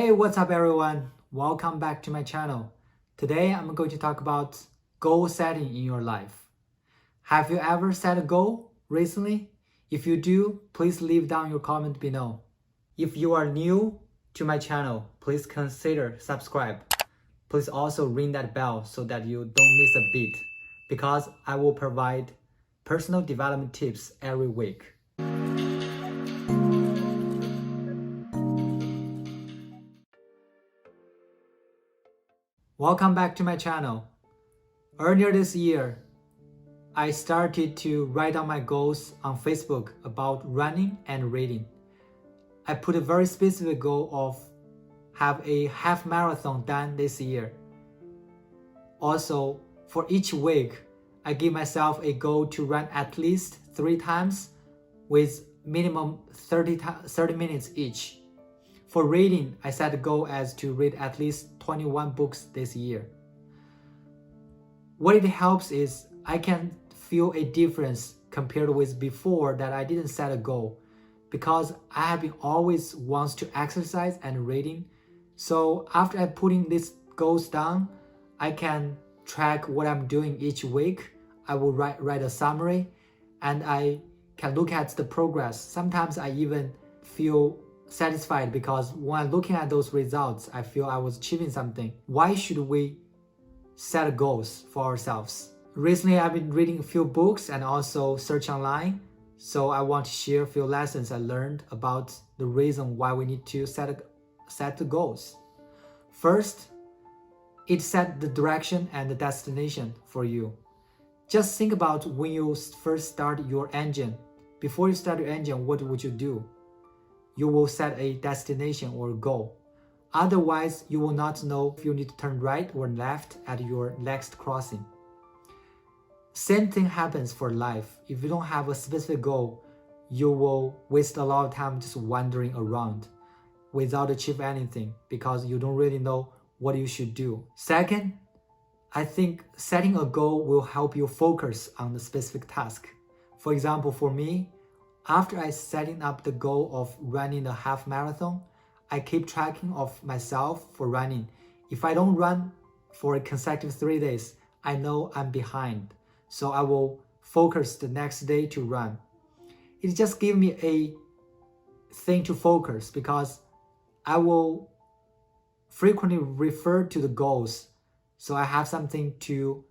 Hey, what's up everyone? Welcome back to my channel. Today I'm going to talk about goal setting in your life. Have you ever set a goal recently? If you do, please leave down your comment below. If you are new to my channel, please consider subscribe. Please also ring that bell so that you don't miss a beat, because I will provide personal development tips every week. Welcome back to my channel. Earlier this year, I started to write down my goals on Facebook about running and reading. I put a very specific goal of have a half marathon done this year. Also, for each week, I give myself a goal to run at least 3 times with minimum 30 minutes each. For reading, I set a goal as to read at least 21 books this year. What it helps is I can feel a difference compared with before that I didn't set a goal, because I have been always wants to exercise and reading. So after I putting these goals down, I can track what I'm doing each week. I will write a summary and I can look at the progress. Sometimes I even feel satisfied because when looking at those results, I feel I was achieving something. Why should we set goals for ourselves? Recently, I've been reading a few books and also search online. So I want to share a few lessons I learned about the reason why we need to set the goals. First, it set the direction and the destination for you. Just think about when you first start your engine. Before you start your engine, what would you do? You will set a destination or goal. Otherwise, you will not know if you need to turn right or left at your next crossing. Same thing happens for life. If you don't have a specific goal, you will waste a lot of time just wandering around without achieving anything because you don't really know what you should do. Second, I think setting a goal will help you focus on the specific task. For example, for me, after I setting up the goal of running a half marathon, I keep tracking of myself for running. If I don't run for a consecutive 3 days, I know I'm behind. So I will focus the next day to run. It just gives me a thing to focus because I will frequently refer to the goals. So I have something to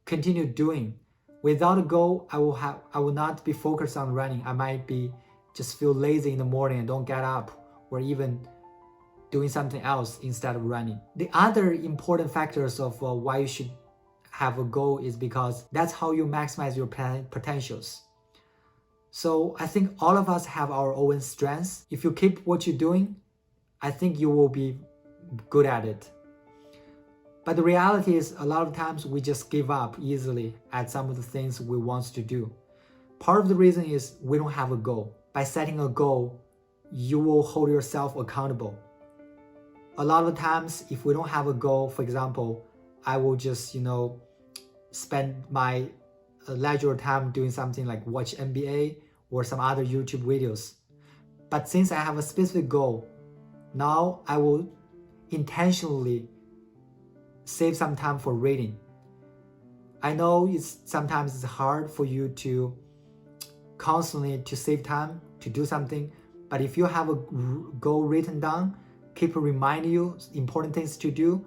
continue doing. Without a goal, I will not be focused on running. I might be just feel lazy in the morning and don't get up, or even doing something else instead of running. The other important factors of why you should have a goal is because that's how you maximize your potentials. So I think all of us have our own strengths. If you keep what you're doing, I think you will be good at it. But the reality is a lot of times we just give up easily at some of the things we want to do. Part of the reason is we don't have a goal. By setting a goal, you will hold yourself accountable. A lot of times, if we don't have a goal, for example, I will just, spend my leisure time doing something like watch NBA or some other YouTube videos. But since I have a specific goal, now I will intentionally save some time for reading. I know sometimes it's hard for you to constantly to save time to do something, but if you have a goal written down, keep reminding you important things to do,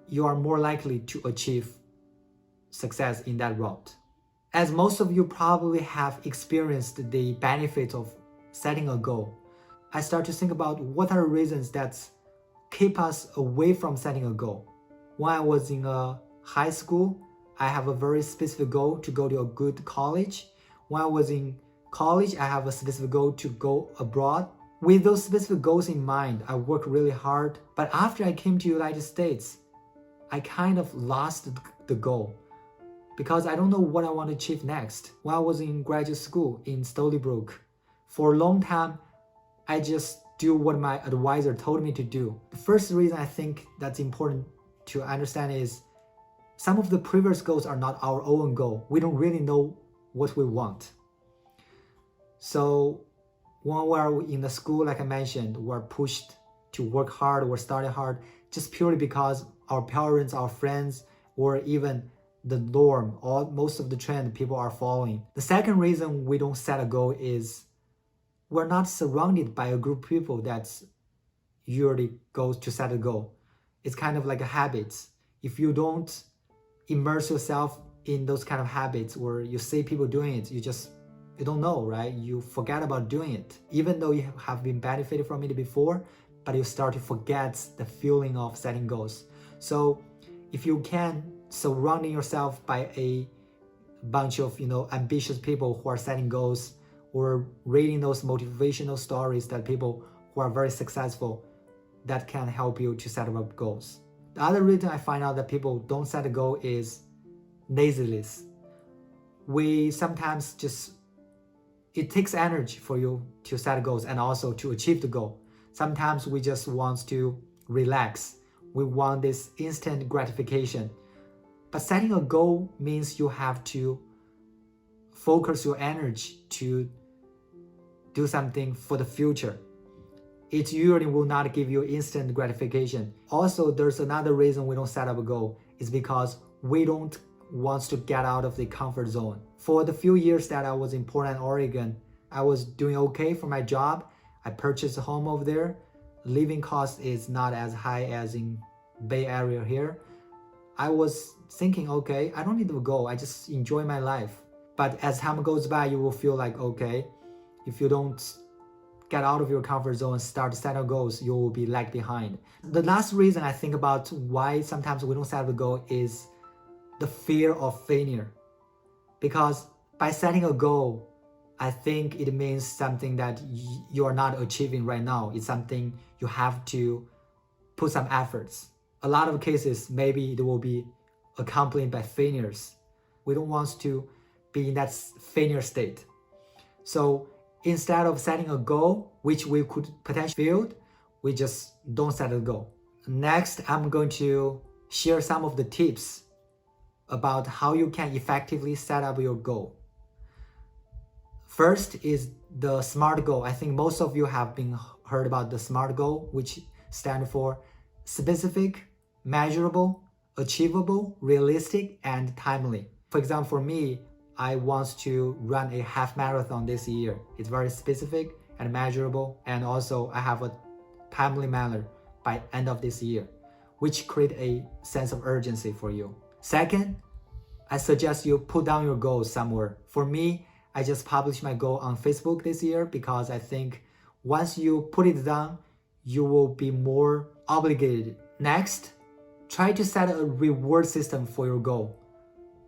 you are more likely to achieve success in that route. As most of you probably have experienced the benefit of setting a goal, I start to think about what are the reasons that keep us away from setting a goal. When I was in high school, I have a very specific goal to go to a good college. When I was in college, I have a specific goal to go abroad. With those specific goals in mind, I worked really hard. But after I came to the United States, I kind of lost the goal because I don't know what I want to achieve next. When I was in graduate school in Stony Brook, for a long time, I just do what my advisor told me to do. The first reason I think that's important to understand is some of the previous goals are not our own goal. We don't really know what we want. So when we're in the school, like I mentioned, we're pushed to work hard or study hard just purely because our parents, our friends, or even the norm or most of the trend people are following. The second reason we don't set a goal is we're not surrounded by a group of people that's usually goes to set a goal. It's kind of like a habit. If you don't immerse yourself in those kind of habits or you see people doing it, you don't know, right? You forget about doing it. Even though you have been benefited from it before, but you start to forget the feeling of setting goals. So if you can surrounding yourself by a bunch of ambitious people who are setting goals or reading those motivational stories that people who are very successful, that can help you to set up goals. The other reason I find out that people don't set a goal is laziness. We sometimes it takes energy for you to set goals and also to achieve the goal. Sometimes we just want to relax. We want this instant gratification. But setting a goal means you have to focus your energy to do something for the future. It usually will not give you instant gratification. Also, there's another reason we don't set up a goal is because we don't want to get out of the comfort zone. For the few years that I was in Portland, Oregon, I was doing okay for my job. I purchased a home over there. Living cost is not as high as in Bay Area here. I was thinking, okay, I don't need to go. I just enjoy my life. But as time goes by, you will feel like, okay, if you don't get out of your comfort zone and start setting goals, you will be lag behind. The last reason I think about why sometimes we don't set a goal is the fear of failure. Because by setting a goal, I think it means something that you are not achieving right now. It's something you have to put some efforts. A lot of cases, maybe it will be accompanied by failures. We don't want to be in that failure state. So instead of setting a goal, which we could potentially fail, we just don't set a goal. Next, I'm going to share some of the tips about how you can effectively set up your goal. First is the SMART goal. I think most of you have been heard about the SMART goal, which stands for specific, measurable, achievable, realistic, and timely. For example, for me, I want to run a half marathon this year. It's very specific and measurable, and also I have a timely manner by end of this year, which create a sense of urgency for you. Second, I suggest you put down your goals somewhere. For me, I just published my goal on Facebook this year because I think once you put it down, you will be more obligated. Next, try to set a reward system for your goal.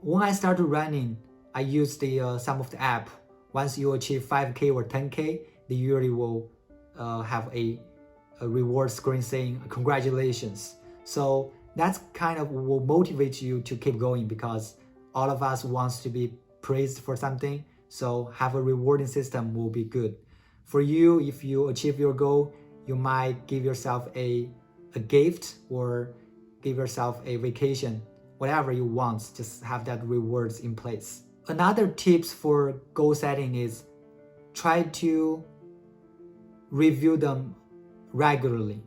When I started running, I used some of the app. Once you achieve 5K or 10K, they usually will have a reward screen saying congratulations. So that's kind of will motivate you to keep going because all of us wants to be praised for something. So have a rewarding system will be good. For you, if you achieve your goal, you might give yourself a gift or give yourself a vacation, whatever you want, just have that rewards in place. Another tips for goal setting is try to review them regularly.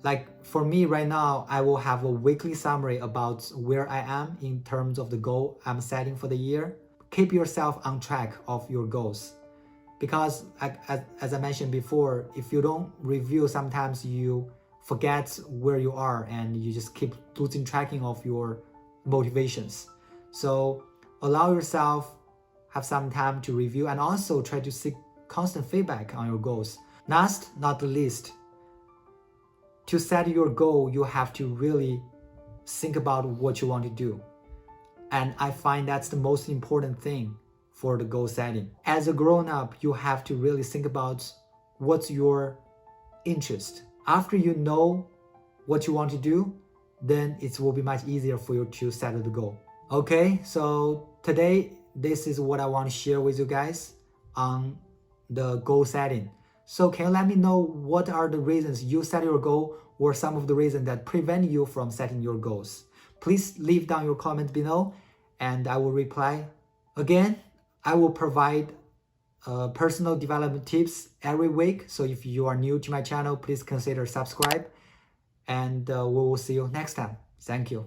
Like for me right now, I will have a weekly summary about where I am in terms of the goal I'm setting for the year. Keep yourself on track of your goals. Because as I mentioned before, if you don't review, sometimes you forget where you are and you just keep losing tracking of your motivations. So allow yourself have some time to review and also try to seek constant feedback on your goals. Last, not the least, to set your goal, you have to really think about what you want to do. And I find that's the most important thing for the goal setting. As a grown-up, you have to really think about what's your interest. After you know what you want to do, then it will be much easier for you to set the goal. Okay, so today, this is what I want to share with you guys on the goal setting. So can you let me know what are the reasons you set your goal or some of the reasons that prevent you from setting your goals? Please leave down your comment below and I will reply. Again, I will provide personal development tips every week. So if you are new to my channel, please consider subscribe, and we will see you next time. Thank you.